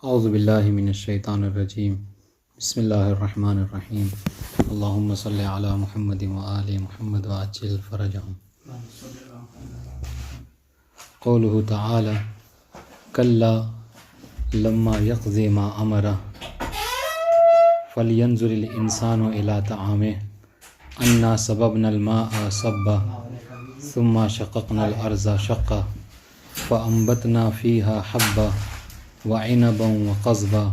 اعوذ باللہ من الشیطان الرجیم بسم اللہ الرحمن الرحیم اللہم صلی علی محمد وآل محمد وعجل فرجہم. قولہ تعالی کلا لما یقض ما امرہ فلینظر الانسان الی طعامہ انا صببنا الماء صبا ثم شققنا الارض شقا فانبتنا فیہا حبا وعنبا وقضبا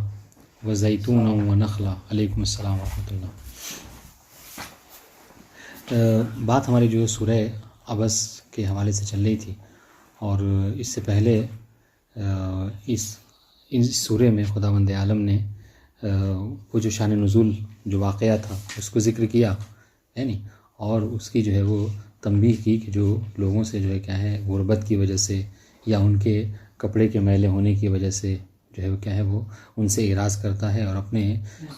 وزیتونا ونخلا. علیکم السلام ورحمۃ اللہ. بات ہماری جو سورہ عبس کے حوالے سے چل رہی تھی، اور اس سے پہلے اس سورہ میں خداوند عالم نے وہ جو شان نزول جو واقعہ تھا اس کو ذکر کیا ہے نہیں، اور اس کی جو ہے وہ تنبیہ کی کہ جو لوگوں سے جو ہے کیا ہے غربت کی وجہ سے یا ان کے کپڑے کے میلے ہونے کی وجہ سے جو ہے وہ کیا ہے وہ ان سے اعراض کرتا ہے اور اپنے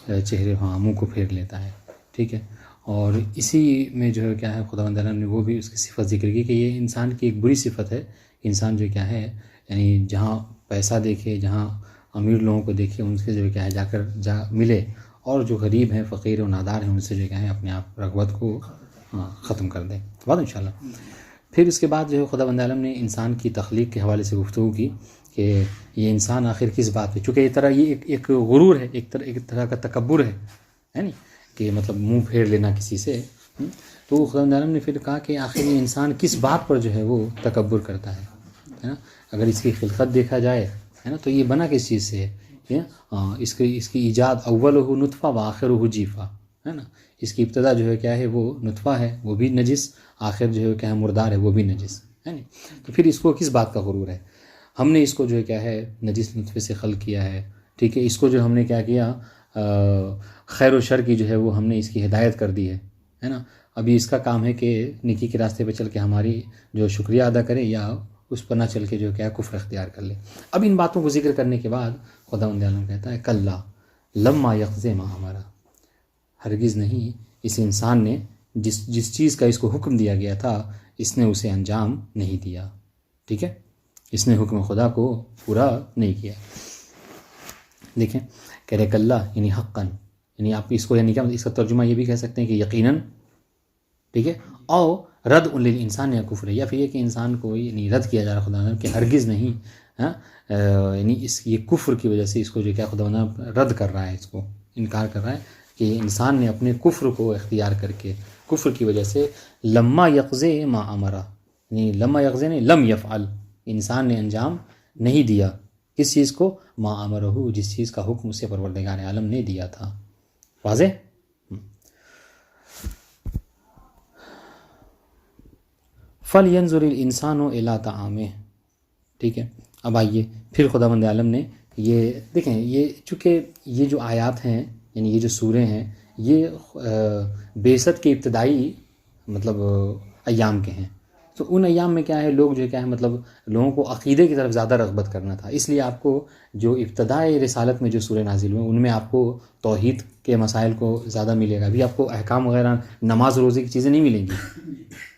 چہرے منہ کو پھیر لیتا ہے. ٹھیک ہے، اور اسی میں جو ہے کیا ہے خداوند عالم نے وہ بھی اس کی صفت ذکر کی کہ یہ انسان کی ایک بری صفت ہے. انسان جو کیا ہے یعنی جہاں پیسہ دیکھے، جہاں امیر لوگوں کو دیکھے، ان سے جو ہے کیا ہے جا ملے، اور جو غریب ہیں، فقیر و نادار ہیں، ان سے جو کیا ہے اپنے آپ رغبت کو ختم کر دے. بات انشاءاللہ. پھر اس کے بعد جو ہے خداوند عالم نے انسان کی تخلیق کے حوالے سے گفتگو کی کہ یہ انسان آخر کس بات پہ، چونکہ یہ ایک غرور ہے، ایک طرح کا تکبر ہے نہیں، کہ مطلب منہ پھیر لینا کسی سے. تو خداوند عالم نے پھر کہا کہ آخر یہ انسان کس بات پر جو ہے وہ تکبر کرتا ہے نا. اگر اس کی خلقت دیکھا جائے ہے نا، تو یہ بنا کس چیز سے ہے؟ اس کی ایجاد اولہ نطفہ و آخرہ جیفہ ہے نا. اس کی ابتدا جو ہے کیا ہے وہ نطفہ ہے، وہ بھی نجس، آخر جو ہے کیا ہے مردار ہے، وہ بھی نجس ہے نا. تو پھر اس کو کس بات کا غرور ہے؟ ہم نے اس کو جو ہے کیا ہے نجس نطفے سے خلق کیا ہے. ٹھیک ہے، اس کو جو ہم نے کیا کیا، خیر و شر کی جو ہے وہ ہم نے اس کی ہدایت کر دی ہے نا. ابھی اس کا کام ہے کہ نیکی کے راستے پہ چل کے ہماری جو شکریہ ادا کرے، یا اس پر نہ چل کے جو کیا کفر اختیار کر لے. اب ان باتوں کو ذکر کرنے کے بعد خداوند عالم کہتا ہے کلا لما یقض ما امرہ، ہرگز نہیں اس انسان نے جس چیز کا اس کو حکم دیا گیا تھا اس نے اسے انجام نہیں دیا. ٹھیک ہے، اس نے حکم خدا کو پورا نہیں کیا. دیکھیں کہہ رہے کلا یعنی حقاً، یعنی آپ اس کو یعنی کیا، اس کا ترجمہ یہ بھی کہہ سکتے ہیں کہ یقیناً. ٹھیک ہے، او رد للانسان یا کفر، یا پھر یہ کہ انسان کو یعنی رد کیا جا رہا خدا کہ ہرگز نہیں، یعنی یہ کفر کی وجہ سے اس کو جو کیا خدا رد کر رہا ہے، اس کو انکار کر رہا ہے کہ انسان نے اپنے کفر کو اختیار کر کے، کفر کی وجہ سے لما یقض ما امرہ، یعنی لما یقض نہیں لم یفعل، انسان نے انجام نہیں دیا کس چیز کو، ما امرہ، جس چیز کا حکم اسے پروردگار عالم نے دیا تھا. واضح؟ فَلْيَنْظُرِ الْإِنسَانُ إِلَىٰ طَعَامِهِ. ٹھیک ہے، اب آئیے پھر خداوند عالم نے یہ دیکھیں، یہ چونکہ یہ جو آیات ہیں یعنی یہ جو سورے ہیں یہ بعثت کے ابتدائی مطلب ایام کے ہیں. تو ان ایام میں کیا ہے، لوگ جو کیا ہے مطلب لوگوں کو عقیدے کی طرف زیادہ رغبت کرنا تھا. اس لیے آپ کو جو ابتدائی رسالت میں جو سورہ نازل ہوئے ان میں آپ کو توحید کے مسائل کو زیادہ ملے گا. ابھی آپ کو احکام وغیرہ نماز روزے کی چیزیں نہیں ملیں گی.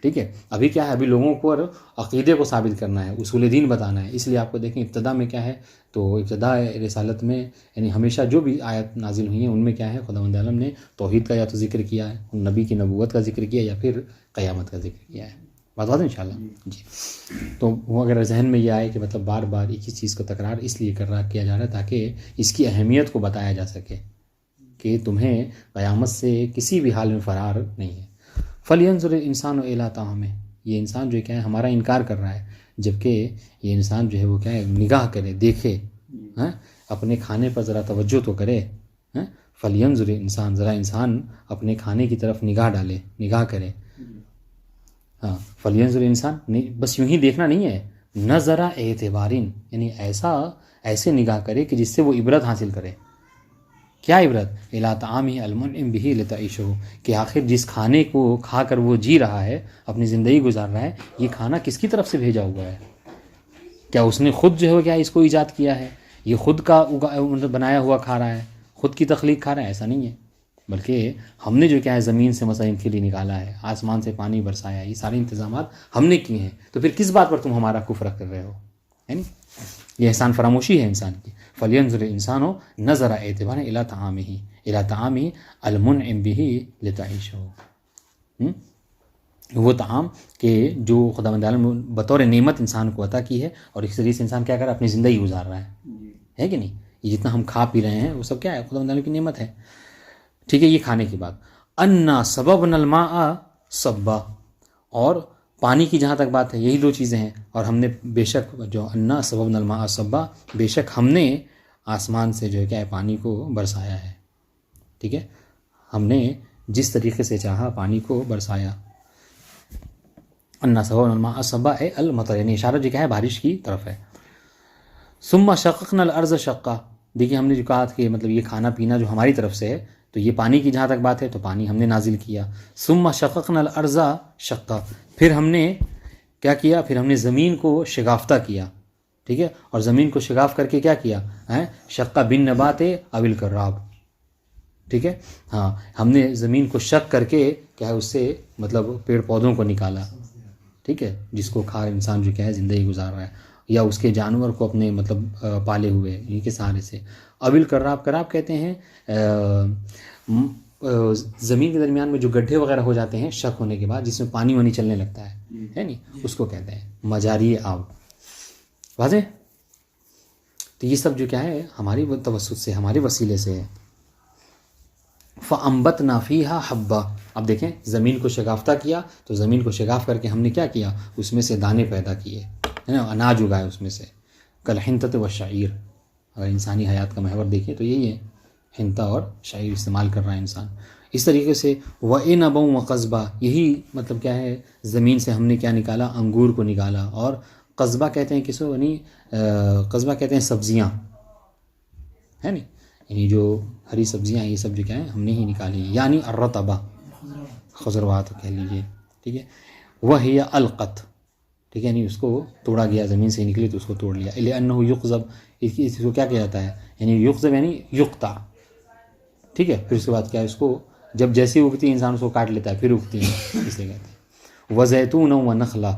ٹھیک ہے، ابھی کیا ہے، ابھی لوگوں کو عقیدے کو ثابت کرنا ہے، اصول دین بتانا ہے. اس لیے آپ کو دیکھیں ابتدا میں کیا ہے، تو ابتدا رسالت میں یعنی ہمیشہ جو بھی آیت نازل ہوئی ہیں ان میں کیا ہے خداوند عالم نے توحید کا یا تو ذکر کیا ہے، نبی کی نبوت کا ذکر کیا، یا پھر قیامت کا ذکر کیا ہے. بات ان شاء اللہ جی. تو وہ اگر ذہن میں یہ آئے کہ مطلب بار بار ایک ہی چیز کو تکرار اس لیے کیا جا رہا ہے تاکہ اس کی اہمیت کو بتایا جا سکے کہ تمہیں قیامت سے کسی بھی حال میں فرار نہیں ہے. فَلْيَنْظُرِ الْإِنسَانُ إِلَىٰ طَعَامِهِ، یہ انسان جو کیا ہے ہمارا انکار کر رہا ہے، جبکہ یہ انسان جو ہے وہ کیا ہے نگاہ کرے، دیکھے، اپنے کھانے پر ذرا توجہ تو کرے. فَلْيَنْظُرِ الْإِنسَانُ، ذرا انسان اپنے کھانے کی طرف نگاہ ڈالے، نگاہ کرے. فَلْيَنْظُرِ الْإِنسان نہیں بس یوں ہی دیکھنا نہیں ہے، نظر اعتبار، یعنی ایسے نگاہ کرے کہ جس سے وہ عبرت حاصل کرے. کیا عبرت؟ اِلیٰ طَعَامِهِ الْمُنْعِمِ بِهِ لِتَعِيشَهُ، کہ آخر جس کھانے کو کھا کر وہ جی رہا ہے، اپنی زندگی گزار رہا ہے، یہ کھانا کس کی طرف سے بھیجا ہوا ہے؟ کیا اس نے خود جو ہے کیا اس کو ایجاد کیا ہے؟ یہ خود کا بنایا ہوا کھا رہا ہے، خود کی تخلیق کھا رہا ہے؟ ایسا نہیں ہے، بلکہ ہم نے جو کیا ہے زمین سے مثلا ان کے لیے نکالا ہے، آسمان سے پانی برسایا، یہ سارے انتظامات ہم نے کیے ہیں. تو پھر کس بات پر تم ہمارا کفر کر رہے ہو؟ یہ احسان فراموشی ہے انسان کی. فلینظر الانسان نظر اعتبار الی طعامہ المنعم بہ لتعیشہ، وہ طعام کہ جو خداوند عالم نے بطور نعمت انسان کو عطا کی ہے، اور اس ذریعے سے انسان کیا کر رہا ہے، اپنی زندگی گزار رہا ہے کہ نہیں؟ یہ جتنا ہم کھا پی رہے ہیں وہ سب کیا ہے، خداوند عالم کی نعمت ہے. ٹھیک ہے، یہ کھانے کی بات. انا سببنا الماء صبا، اور پانی کی جہاں تک بات ہے یہی دو چیزیں ہیں. اور ہم نے بے شک جو انا سببنا الماء صبا، بے شک ہم نے آسمان سے جو ہے کیا ہے پانی کو برسایا ہے. ٹھیک ہے، ہم نے جس طریقے سے چاہا پانی کو برسایا. انا سببنا الماء صبا اے المطر، یعنی اشارہ جو کیا ہے بارش کی طرف ہے. ثم شققنا الارض شقا، دیکھیے ہم نے جو کہا کہ مطلب یہ کھانا پینا جو ہماری طرف سے ہے، تو یہ پانی کی جہاں تک بات ہے تو پانی ہم نے نازل کیا. ثم شققنا الارض شقا، پھر ہم نے کیا کیا، پھر ہم نے زمین کو شگافتہ کیا. ٹھیک ہے، اور زمین کو شگاف کر کے کیا کیا ہے، شقا بن نبات اول کراب. ٹھیک ہے، ہاں ہم نے زمین کو شق کر کے کیا ہے اس سے مطلب پیڑ پودوں کو نکالا. ٹھیک ہے، جس کو کھا انسان جو کیا ہے زندگی گزار رہا ہے، یا اس کے جانور کو اپنے مطلب پالے ہوئے ان کے سہارے سے. اول کراب، کراب کہتے ہیں زمین کے درمیان میں جو گڈھے وغیرہ ہو جاتے ہیں شق ہونے کے بعد، جس میں پانی وانی چلنے لگتا ہے نہیں، اس کو کہتے ہیں مجاری آب. واضح؟ تو یہ سب جو کیا ہے ہماری توسط سے، ہمارے وسیلے سے ہے. فَأَنبَتْنَا فِيهَا حَبًّا، اب دیکھیں زمین کو شگافتہ کیا، تو زمین کو شگاف کر کے ہم نے کیا کیا، اس میں سے دانے پیدا کیے، ہے نا، اناج اگائے اس میں سے. کالحنطۃ والشعیر، اگر انسانی حیات کا محور دیکھیں تو یہی ہے، حنطہ اور شعیر استعمال کر رہا ہے انسان. اس طریقے سے وَإِنَبًا وَقَضْبًا، یہی مطلب کیا ہے زمین سے ہم نے کیا نکالا، انگور کو نکالا. اور قضبہ کہتے ہیں کس کو، یعنی قضبہ کہتے ہیں سبزیاں، ہے نا، یعنی جو ہری سبزیاں یہ سب جو کیا ہیں ہم نے ہی نکالی، یعنی الرطبہ، خضروات کہہ لیجیے. ٹھیک ہے، وَهِيَ القت، ٹھیک ہے، یعنی اس کو توڑا گیا، زمین سے نکلی تو اس کو توڑ لیا. لِأَنَّهُ يُقْذَبْ، اس کو کیا کیا جاتا ہے، یعنی یقذب یعنی یقطع. ٹھیک ہے، پھر اس کے بعد کیا ہے، اس کو جب جیسی اگتی ہے انسان اس کو کاٹ لیتا ہے، پھر اگتی ہے، اس لیے کہتے ہیں. وَزَيْتُونًا وَنَخْلًا،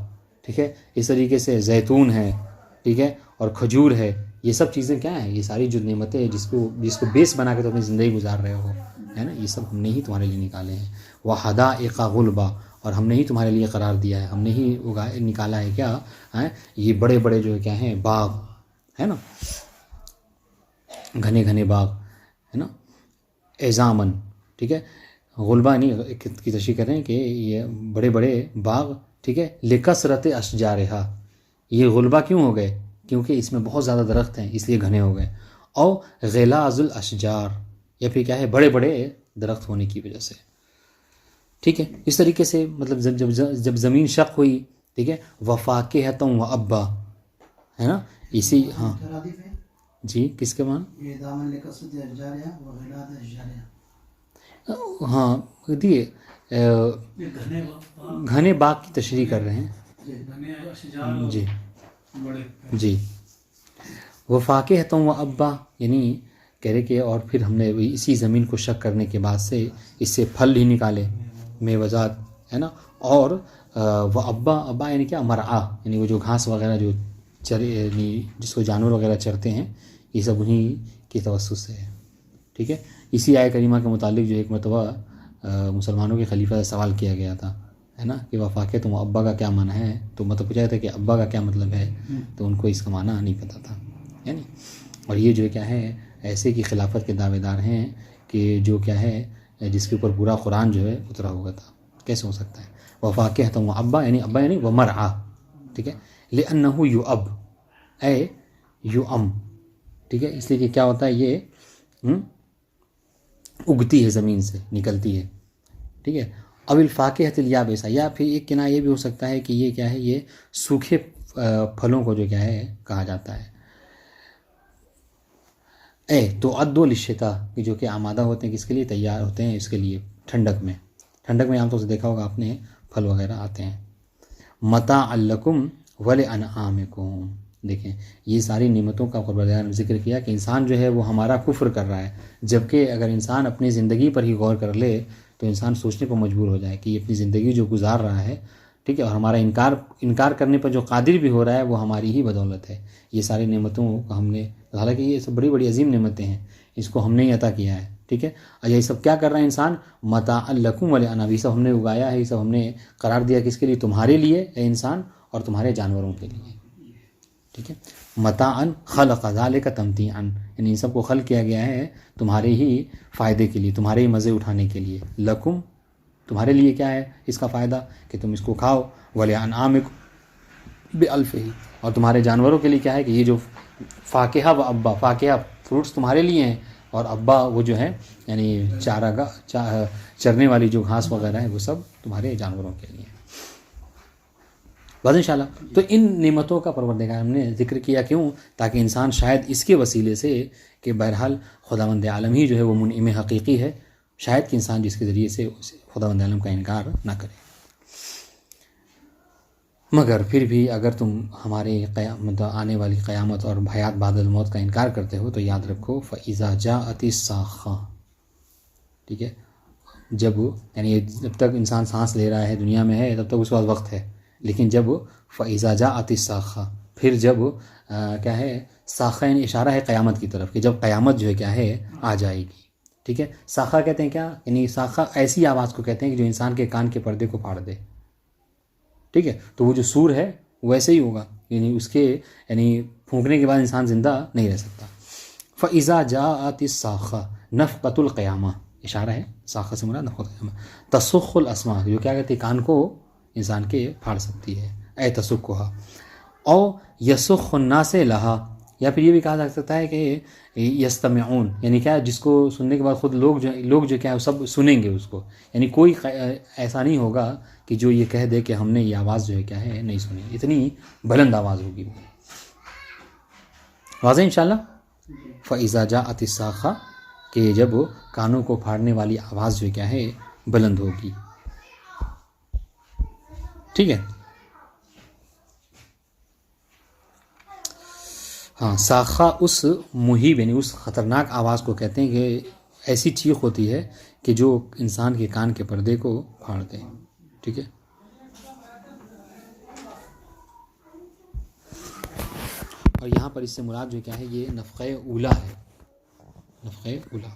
ٹھیک ہے، اس طریقے سے زیتون ہے، ٹھیک ہے، اور کھجور ہے. یہ سب چیزیں کیا ہیں، یہ ساری جو نعمتیں ہیں جس کو بیس بنا کے تو اپنی زندگی گزار رہے ہو، ہے نا، یہ سب ہم نے ہی تمہارے لیے نکالے ہیں. وَحَدَائِقَ غُلْبًا، اور ہم نے ہی تمہارے لیے قرار دیا ہے، ہم نے ہی نکالا ہے کیا ہے، یہ بڑے بڑے جو کیا ہیں باغ، ہے نا، گھنے گھنے باغ، ہے نا، اعظامن. ٹھیک ہے، غلبہ نہیں کی تشریح کر رہے ہیں کہ یہ بڑے بڑے باغ، ٹھیک ہے، لکثرت اشجارہا، یہ غلبہ کیوں ہو گئے، کیونکہ اس میں بہت زیادہ درخت ہیں اس لیے گھنے ہو گئے. او غلاظ الاشجار، یا پھر کیا ہے بڑے بڑے درخت ہونے کی وجہ سے. ٹھیک ہے، اس طریقے سے مطلب جب زمین شق ہوئی، ٹھیک ہے، وفاکہۃ وابا، ہے نا، اسی ہاں جی کس کے معنی، ہاں دیے گھنے باغ کی تشریح کر رہے ہیں جی جی. وفاکہۃ وابا، یعنی کہہ رہے کہ اور پھر ہم نے اسی زمین کو شق کرنے کے بعد سے اس سے پھل ہی نکالے، میوزات، ہے نا. اور وابا، ابا یعنی کیا، مرعا، یعنی وہ جو گھاس وغیرہ جو چرے، یعنی جس کو جانور وغیرہ چرتے ہیں، یہ سب انہیں کی توسط سے ہے. ٹھیک ہے، اسی آیہ کریمہ کے متعلق جو ایک مرتبہ مسلمانوں کے خلیفہ سے سوال کیا گیا تھا، ہے نا، کہ وفاکہۃ وابا کا کیا معنی ہے، تو مطلب پوچھا تھا کہ ابا کا کیا مطلب ہے، تو ان کو اس کا معنی نہیں پتہ تھا، ہے نا. اور یہ جو کیا ہے ایسے کی خلافت کے دعوے دار ہیں کہ جو کیا ہے جس کے اوپر پورا قرآن جو ہے اترا ہوا تھا، کیسے ہو سکتا ہے. وفاکہۃ وابا یعنی ابا یعنی ومرعا. ٹھیک ہے، لأنہ یؤب اے یؤم، ٹھیک ہے، اس لیے کہ کیا ہوتا ہے یہ اگتی ہے زمین سے نکلتی ہے. ٹھیک ہے، اب الفاکہۃ الیابسہ، یا پھر ایک کنایہ یہ بھی ہو سکتا ہے کہ یہ کیا ہے، یہ سوکھے پھلوں کو جو کیا ہے کہا جاتا ہے. اے تو عدو للشتاء، جو کہ آمادہ ہوتے ہیں کس کے لیے، تیار ہوتے ہیں اس کے لیے ٹھنڈک میں. ٹھنڈک میں عام طور سے دیکھا ہوگا آپ نے پھل وغیرہ آتے ہیں. متاعا لکم ولانعامکم، دیکھیں یہ ساری نعمتوں کا پروردگار نے ذکر کیا کہ انسان جو ہے وہ ہمارا کفر کر رہا ہے، جبکہ اگر انسان اپنی زندگی پر ہی غور کر لے تو انسان سوچنے پر مجبور ہو جائے کہ یہ اپنی زندگی جو گزار رہا ہے ٹھیک ہے، اور ہمارا انکار کرنے پر جو قادر بھی ہو رہا ہے وہ ہماری ہی بدولت ہے. یہ ساری نعمتوں کو ہم نے، حالانکہ یہ سب بڑی بڑی عظیم نعمتیں ہیں، اس کو ہم نے ہی عطا کیا ہے. ٹھیک ہے، اور یہ سب کیا کر رہا ہے انسان؟ متاع لکم ولانعام، یہ سب ہم نے اگایا ہے، یہ سب ہم نے قرار دیا کس کے لیے؟ تمہارے لیے اے انسان اور تمہارے جانوروں کے لیے. ٹھیک ہے، متاعا خلق ذالک تمتیعا، یعنی ان سب کو خلق کیا گیا ہے تمہارے ہی فائدے کے لیے، تمہارے ہی مزے اٹھانے کے لیے. لکم، تمہارے لیے کیا ہے اس کا فائدہ؟ کہ تم اس کو کھاؤ. ولانعامکم بالفہ، اور تمہارے جانوروں کے لیے کیا ہے کہ یہ جو فاکہہ و ابا، فاکہہ فروٹس تمہارے لیے ہیں، اور ابا وہ جو ہے یعنی چرنے والی جو گھاس وغیرہ ہے وہ سب تمہارے جانوروں کے لیے. بس انشاءاللہ تو ان نعمتوں کا پروردگار ہم نے ذکر کیا کیوں؟ تاکہ انسان شاید اس کے وسیلے سے کہ بہرحال خداوند عالم ہی جو ہے وہ منعم حقیقی ہے، شاید کہ انسان جس کے ذریعے سے خداوند عالم کا انکار نہ کرے. مگر پھر بھی اگر تم ہمارے آنے والی قیامت اور حیات بعد الموت کا انکار کرتے ہو تو یاد رکھو فَإِذَا جَاءَتِ الصَّاخَّةُ. ٹھیک ہے، یعنی جب تک انسان سانس لے رہا ہے، دنیا میں ہے، تب تک اس کے پاس وقت ہے. لیکن جب فَإِذَا جَاءَتِ الصَّاخَّةُ، پھر جب کیا ہے، ساخہ یعنی اشارہ ہے قیامت کی طرف، کہ جب قیامت جو ہے کیا ہے آ جائے گی. ٹھیک ہے، ساخہ کہتے ہیں کیا؟ یعنی ساخہ ایسی آواز کو کہتے ہیں کہ جو انسان کے کان کے پردے کو پھاڑ دے. ٹھیک ہے، تو وہ جو سور ہے ویسے ہی ہوگا، یعنی اس کے یعنی پھونکنے کے بعد انسان زندہ نہیں رہ سکتا. فَإِذَا جَاءَتِ الصَّاخَّةُ نَفْقَةُ الْقِيَامَةِ، اشارہ ہے ساخہ سے مراد نفقۃ القیامہ. تَسُخُّ الْأَسْمَاعَ، جو کیا کہتے ہیں کان کو انسان کے پھاڑ سکتی ہے. اے تسکھا او یسخ الناس لہا، یا پھر یہ بھی کہا جا سکتا ہے کہ یستمعون، یعنی کیا جس کو سننے کے بعد خود لوگ جو کیا ہے سب سنیں گے اس کو، یعنی کوئی ایسا نہیں ہوگا کہ جو یہ کہہ دے کہ ہم نے یہ آواز جو ہے کیا ہے نہیں سنی. اتنی بلند آواز ہوگی وہ. واضح انشاءاللہ. فَإِذَا جَاءَتِ الصَّاخَّةُ، کہ جب کانوں کو پھاڑنے والی آواز جو کیا ہے بلند ہوگی. ٹھیک ہے، ہاں، ساخہ اس مہیب یعنی اس خطرناک آواز کو کہتے ہیں کہ ایسی چیخ ہوتی ہے کہ جو انسان کے کان کے پردے کو پھاڑ دے. ٹھیک ہے، اور یہاں پر اس سے مراد جو کیا ہے یہ نفخہ اولا ہے، نفخہ اولا.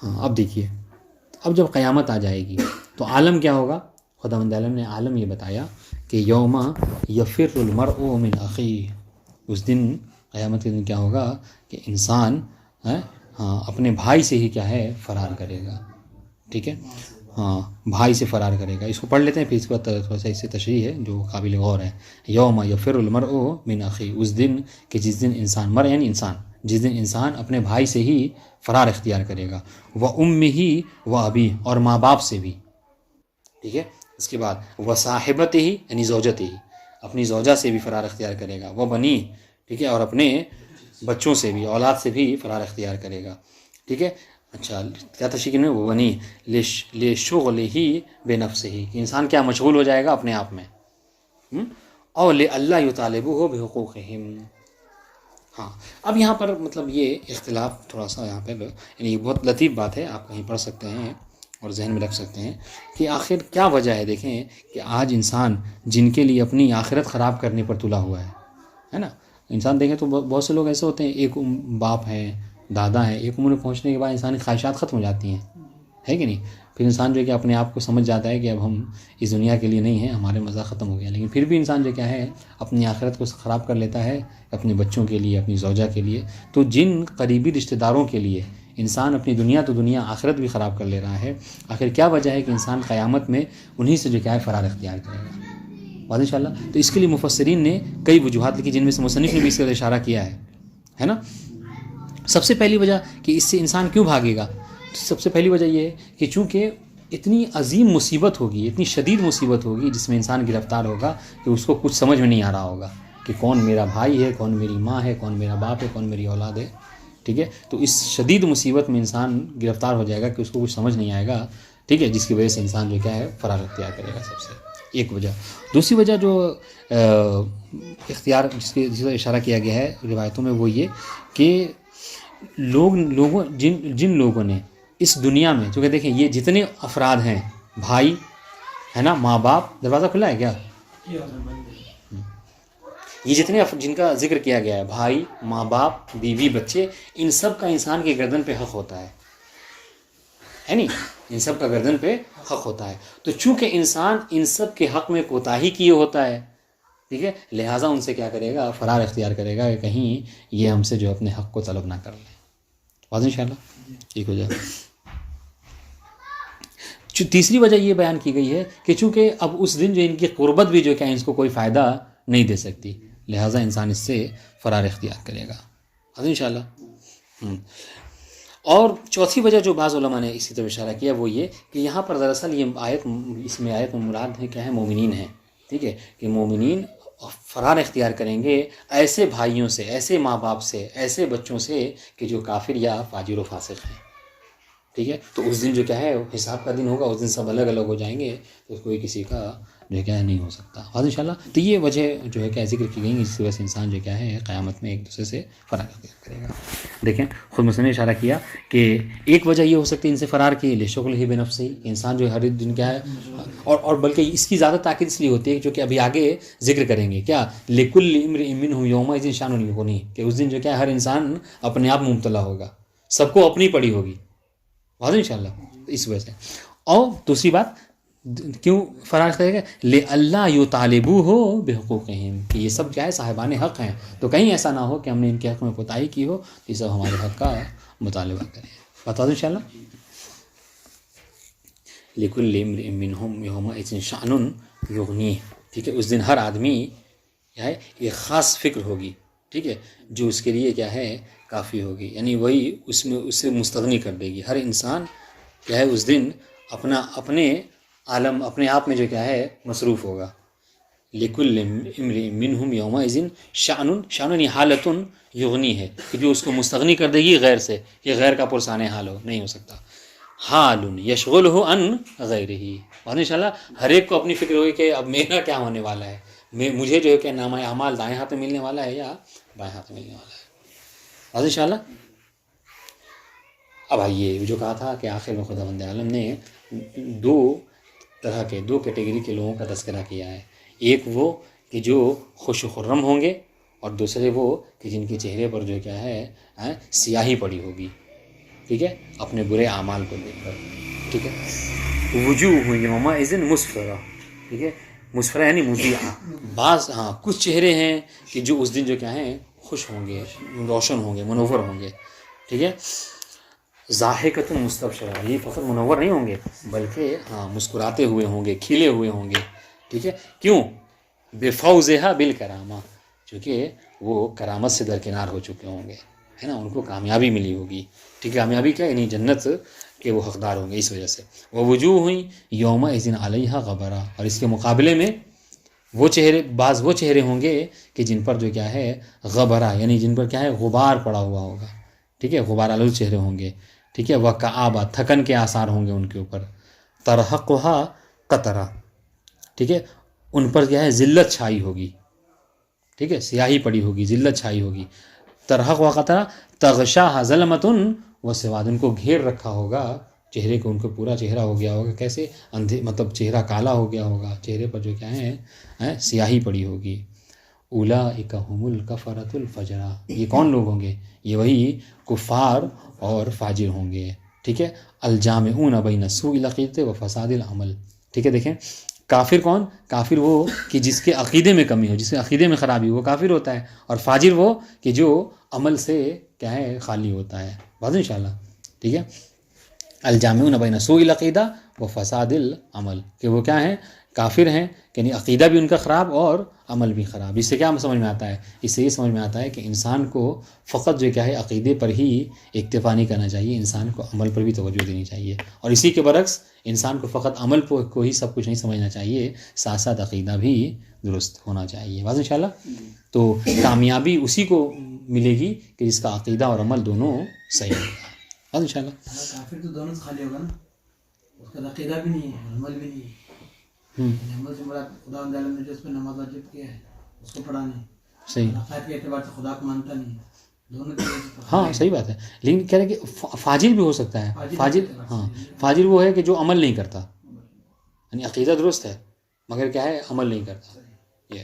ہاں، اب دیکھیے، اب جب قیامت آ جائے گی تو عالم کیا ہوگا؟ خداوند عالم نے عالم یہ بتایا کہ یوم یفر المرء من اخیہ، اس دن قیامت کے دن کیا ہوگا کہ انسان اپنے بھائی سے ہی کیا ہے فرار کرے گا. ٹھیک ہے، ہاں، بھائی سے فرار کرے گا. اس کو پڑھ لیتے ہیں پھر اس کے بعد تھوڑا سا اس سے تشریح ہے جو قابل غور ہے. یوم یفر المرء من اخیہ، اس دن کہ جس دن انسان، مر یعنی انسان، جس دن انسان اپنے بھائی سے ہی فرار اختیار کرے گا. وَأُمِّهِ وَأَبِيهِ، اور ماں باپ سے بھی. ٹھیک ہے، اس کے بعد وَصَاحِبَتِهِ یعنی زوجتِهِ، اپنی زوجہ سے بھی فرار اختیار کرے گا. وَبَنِيهِ، ٹھیک ہے، اور اپنے بچوں سے بھی، اولاد سے بھی فرار اختیار کرے گا. ٹھیک ہے، اچھا کیا تشریح میں وَبَنِيهِ لِشُغْلِهِ بِنَفْسِهِ، کہ انسان کیا مشغول ہو جائے گا اپنے آپ میں، اور لِأَلَّا يُطَالِبُهُ بِحُقُوقِهِمْ. ہاں، اب یہاں پر مطلب یہ اختلاف تھوڑا سا یہاں پہ یعنی بہت لطیف بات ہے، آپ کہیں پڑھ سکتے ہیں اور ذہن میں رکھ سکتے ہیں کہ آخر کیا وجہ ہے. دیکھیں کہ آج انسان جن کے لیے اپنی آخرت خراب کرنے پر تلا ہوا ہے نا، انسان دیکھیں تو بہت سے لوگ ایسے ہوتے ہیں، ایک باپ ہیں، دادا ہیں، ایک عمر میں پہنچنے کے بعد انسانی خواہشات ختم ہو جاتی ہیں، ہے کہ نہیں. پھر انسان جو ہے کہ اپنے آپ کو سمجھ جاتا ہے کہ اب ہم اس دنیا کے لیے نہیں ہیں، ہمارے مزہ ختم ہو گیا. لیکن پھر بھی انسان جو کیا ہے اپنی آخرت کو خراب کر لیتا ہے اپنے بچوں کے لیے، اپنی زوجہ کے لیے. تو جن قریبی رشتہ داروں کے لیے انسان اپنی دنیا تو دنیا آخرت بھی خراب کر لے رہا ہے، آخر کیا وجہ ہے کہ انسان قیامت میں انہی سے جو کیا ہے فرار اختیار کرے گا. واضح انشاءاللہ. تو اس کے لیے مفسرین نے کئی وجوہات لکھی، جن میں سے مصنف نے بھی اس کا اشارہ کیا ہے نا. سب سے پہلی وجہ کہ اس سے انسان کیوں بھاگے گا، سب سے پہلی وجہ یہ ہے کہ چونکہ اتنی عظیم مصیبت ہوگی، اتنی شدید مصیبت ہوگی جس میں انسان گرفتار ہوگا کہ اس کو کچھ سمجھ میں نہیں آ رہا ہوگا کہ کون میرا بھائی ہے، کون میری ماں ہے، کون میرا باپ ہے، کون میری اولاد ہے. ٹھیک ہے، تو اس شدید مصیبت میں انسان گرفتار ہو جائے گا کہ اس کو کچھ سمجھ نہیں آئے گا. ٹھیک ہے، جس کی وجہ سے انسان جو کیا ہے فرار اختیار کرے گا. سب سے ایک وجہ. دوسری وجہ جو اختیار جس کا اشارہ کیا گیا ہے روایتوں میں وہ یہ کہ جن لوگوں نے اس دنیا میں، چونکہ دیکھیں یہ جتنے افراد ہیں، بھائی ہے نا. ماں باپ, دروازہ کھلا ہے کیا؟ یہ جتنے جن کا ذکر کیا گیا ہے, بھائی, ماں باپ, بیوی, بچے, ان سب کا انسان کی گردن پہ حق ہوتا ہے نہیں, ان سب کا گردن پہ حق ہوتا ہے. تو چونکہ انسان ان سب کے حق میں کوتاہی کیے ہوتا ہے, ٹھیک ہے, لہٰذا ان سے کیا کرے گا, فرار اختیار کرے گا کہ کہیں یہ ہم سے جو اپنے حق کو طلب نہ کر لیں. بات ان شاء اللہ ٹھیک ہو جائے. تیسری وجہ یہ بیان کی گئی ہے کہ چونکہ اب اس دن جو ان کی قربت بھی جو کہ اس کو کوئی فائدہ نہیں دے سکتی, لہٰذا انسان اس سے فرار اختیار کرے گا. ان شاء اللہ. اور چوتھی وجہ جو بعض علماء نے اسی طرح اشارہ کیا وہ یہ کہ یہاں پر دراصل یہ آیت, اس میں آیت مراد ہے کیا ہے, مومنین ہیں. ٹھیک ہے, کہ مومنین فرار اختیار کریں گے ایسے بھائیوں سے, ایسے ماں باپ سے, ایسے بچوں سے کہ جو کافر یا فاجر و فاسق ہیں. ٹھیک ہے, تو اس دن جو کیا ہے حساب کا دن ہوگا, اس دن سب الگ الگ ہو جائیں گے, تو کوئی کسی کا جو کیا ہے نہیں ہو سکتا. اور ان شاء اللہ تو یہ وجہ جو ہے کیا ذکر کی گئی, اس وجہ سے انسان جو کیا ہے قیامت میں ایک دوسرے سے فرار اختیار کرے گا. دیکھیں خود مسلم نے اشارہ کیا کہ ایک وجہ یہ ہو سکتی ہے ان سے فرار کی لشغل ہی بنفسی, انسان جو ہر دن کیا ہے, اور بلکہ اس کی زیادہ تاکید اس لیے ہوتی ہے جو کہ ابھی آگے ذکر کریں گے کیا, لکل امرئ منہم یومئذ شأن یغنیہ, کہ اس دن جو کیا ہے ہر انسان اپنے آپ مبتلا ہوگا, سب کو اپنی پڑی ہوگی. ان شاء اللہ اس وجہ سے. اور دوسری بات کیوں فرار کرے گا, لِأَلَّا يُطَالِبُوهُ بِحُقُوقِهِمْ, کہ یہ سب کیا ہے صاحبان حق ہیں, تو کہیں ایسا نہ ہو کہ ہم نے ان کے حق میں کوتاہی کی ہو, تو یہ سب ہمارے حق کا مطالبہ کریں. بتا دوں ان شاء اللہ. لِكُلِّ امْرِئٍ مِّنْهُمْ يَوْمَئِذٍ شَأْنٌ يُغْنِيهِ, ٹھیک ہے, اس دن ہر آدمی کیا ہے ایک خاص فکر ہوگی, ٹھیک ہے, جو اس کے لیے کیا ہے کافی ہوگی, یعنی وہی اس میں اس سے مستغنی کر دے گی. ہر انسان کیا ہے اس دن اپنے عالم, اپنے آپ میں جو کیا ہے مصروف ہوگا. لِكُلِّ امْرِئٍ مِّنْهُمْ يَوْمَئِذٍ شَأْنٌ حالۃ یغنی ہے, کہ جو اس کو مستغنی کر دے گی غیر سے, کہ غیر کا پرسان حال ہو, نہیں ہو سکتا. حال یشغلہ عن غیرہ, اور انشاءاللہ ہر ایک کو اپنی فکر ہوگی کہ اب میرا کیا ہونے والا ہے, مجھے جو ہے کہ نامہ اعمال دائیں ہاتھ میں ملنے والا ہے یا بائیں ہاتھ میں ملنے والا ہے. اور انشاءاللہ اب یہ جو کہا تھا کہ آخر میں خداوند عالم نے دو کیٹیگری کے لوگوں کا تذکرہ کیا ہے. ایک وہ کہ جو خوش و خرم ہوں گے, اور دوسرے وہ کہ جن کے چہرے پر جو کیا ہے سیاہی پڑی ہوگی, ٹھیک ہے, اپنے برے اعمال کو دیکھ کر. ٹھیک ہے, وجوہ یومئذ مسفرہ, ٹھیک ہے, مسفرہ یعنی مضیئہ. بعض کچھ چہرے ہیں کہ جو اس دن جو کیا ہیں خوش ہوں گے, روشن ہوں گے, منور ہوں گے. ٹھیک ہے, ضاحکۃ مستبشرہ, یہ فقط منور نہیں ہوں گے بلکہ مسکراتے ہوئے ہوں گے, کھلے ہوئے ہوں گے. ٹھیک ہے, کیوں؟ بفوزہا بالکرامہ, چونکہ وہ کرامت سے درکنار ہو چکے ہوں گے, ہے نا, ان کو کامیابی ملی ہوگی. ٹھیک ہے, کامیابی کیا, یعنی جنت کے وہ حقدار ہوں گے اس وجہ سے. ووجوہ ہوئیں یومئذ علیہا غبرہ, اور اس کے مقابلے میں بعض وہ چہرے ہوں گے کہ جن پر جو کیا ہے غبرہ, یعنی جن پر کیا ہے غبار پڑا ہوا ہوگا. ٹھیک ہے, غبار آلود چہرے ہوں گے. ٹھیک ہے, وکآبہ, تھکن کے آثار ہوں گے ان کے اوپر. ترحقھا قطرہ, ٹھیک ہے, ان پر کیا ہے ذلت چھائی ہوگی. ٹھیک ہے, سیاہی پڑی ہوگی, ذلت چھائی ہوگی. ترحق و قطرہ تغشاھا ظلمۃ و سواد, ان کو گھیر رکھا ہوگا چہرے کو, ان کو پورا چہرہ ہو گیا ہوگا کیسے اندھے, مطلب چہرہ کالا ہو گیا ہوگا, چہرے پر جو کیا ہے سیاہی پڑی ہوگی. اولئک ھم الکفرۃ الفجرہ, یہ کون لوگ ہوں گے, یہ وہی کفار اور فاجر ہوں گے. ٹھیک ہے, الجامعون بین سوء العقیدۃ و فساد العمل. ٹھیک ہے, دیکھیں کافر کون, کافر وہ کہ جس کے عقیدے میں کمی ہو, جس کے عقیدے میں خرابی ہو, وہ کافر ہوتا ہے. اور فاجر وہ کہ جو عمل سے کیا ہے خالی ہوتا ہے. بات انشاءاللہ ٹھیک ہے. الجامعون بین سوء العقیدہ و فساد العمل, کہ وہ کیا ہیں, کافر ہیں, یعنی عقیدہ بھی ان کا خراب اور عمل بھی خراب. اس سے کیا سمجھ میں آتا ہے, اس سے یہ سمجھ میں آتا ہے کہ انسان کو فقط جو کیا ہے عقیدے پر ہی اکتفا نہیں کرنا چاہیے, انسان کو عمل پر بھی توجہ دینی چاہیے. اور اسی کے برعکس انسان کو فقط عمل کو ہی سب کچھ نہیں سمجھنا چاہیے, ساتھ ساتھ عقیدہ بھی درست ہونا چاہیے. بس انشاءاللہ تو کامیابی اسی کو ملے گی کہ جس کا عقیدہ اور عمل دونوں صحیح ہوگا. بس انشاءاللہ کافر تو دونوں سے خالی ہوگا نا, اس کا عقیدہ بھی نہیں ہے, عمل بھی نہیں ہے. نماز سے مراد خدا عالم نے جو اس پہ نماز واجب کیا ہے اس کو پڑھا نہیں, صحیح, عقائد کے اعتبار سے خدا کو مانتا نہیں, دونوں ہاں صحیح بات ہے. لیکن کہہ رہے کہ فاجر بھی ہو سکتا ہے. فاجر وہ ہے کہ جو عمل نہیں کرتا, یعنی عقیدہ درست ہے مگر کیا ہے عمل نہیں کرتا. یہ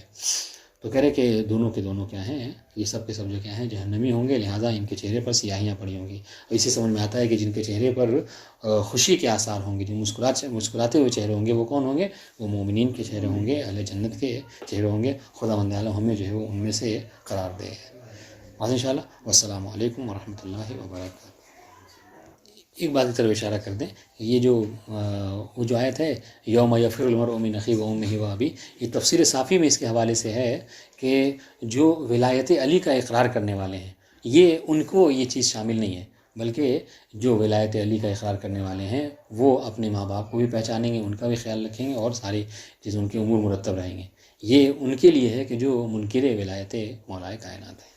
تو کہہ رہے کہ دونوں کے دونوں کیا ہیں، یہ سب کے سب جو کیا ہیں جہنمی ہوں گے، لہٰذا ان کے چہرے پر سیاہیاں پڑی ہوں گی. اور اسی سمجھ میں آتا ہے کہ جن کے چہرے پر خوشی کے آثار ہوں گے، جو مسکراتے ہوئے چہرے ہوں گے، وہ کون ہوں گے؟ وہ مومنین کے چہرے ہوں گے، اہل جنت کے چہرے ہوں گے. خداوند عالم ہمیں جو ہے وہ ان میں سے قرار دے. بس انشاءاللہ. والسلام علیکم ورحمۃ اللہ وبرکاتہ. ایک بات کی طرف اشارہ کر دیں، یہ جو وہ جو آیت ہے یوم یفر المرء من اخیہ و امہ و ابیہ، یہ تفسیر صافی میں اس کے حوالے سے ہے کہ جو ولایت علی کا اقرار کرنے والے ہیں یہ ان کو یہ چیز شامل نہیں ہے، بلکہ جو ولایت علی کا اقرار کرنے والے ہیں وہ اپنے ماں باپ کو بھی پہچانیں گے، ان کا بھی خیال رکھیں گے اور ساری چیز ان کے امور مرتب رہیں گے. یہ ان کے لیے ہے کہ جو منکر ولایت مولا کائنات ہے.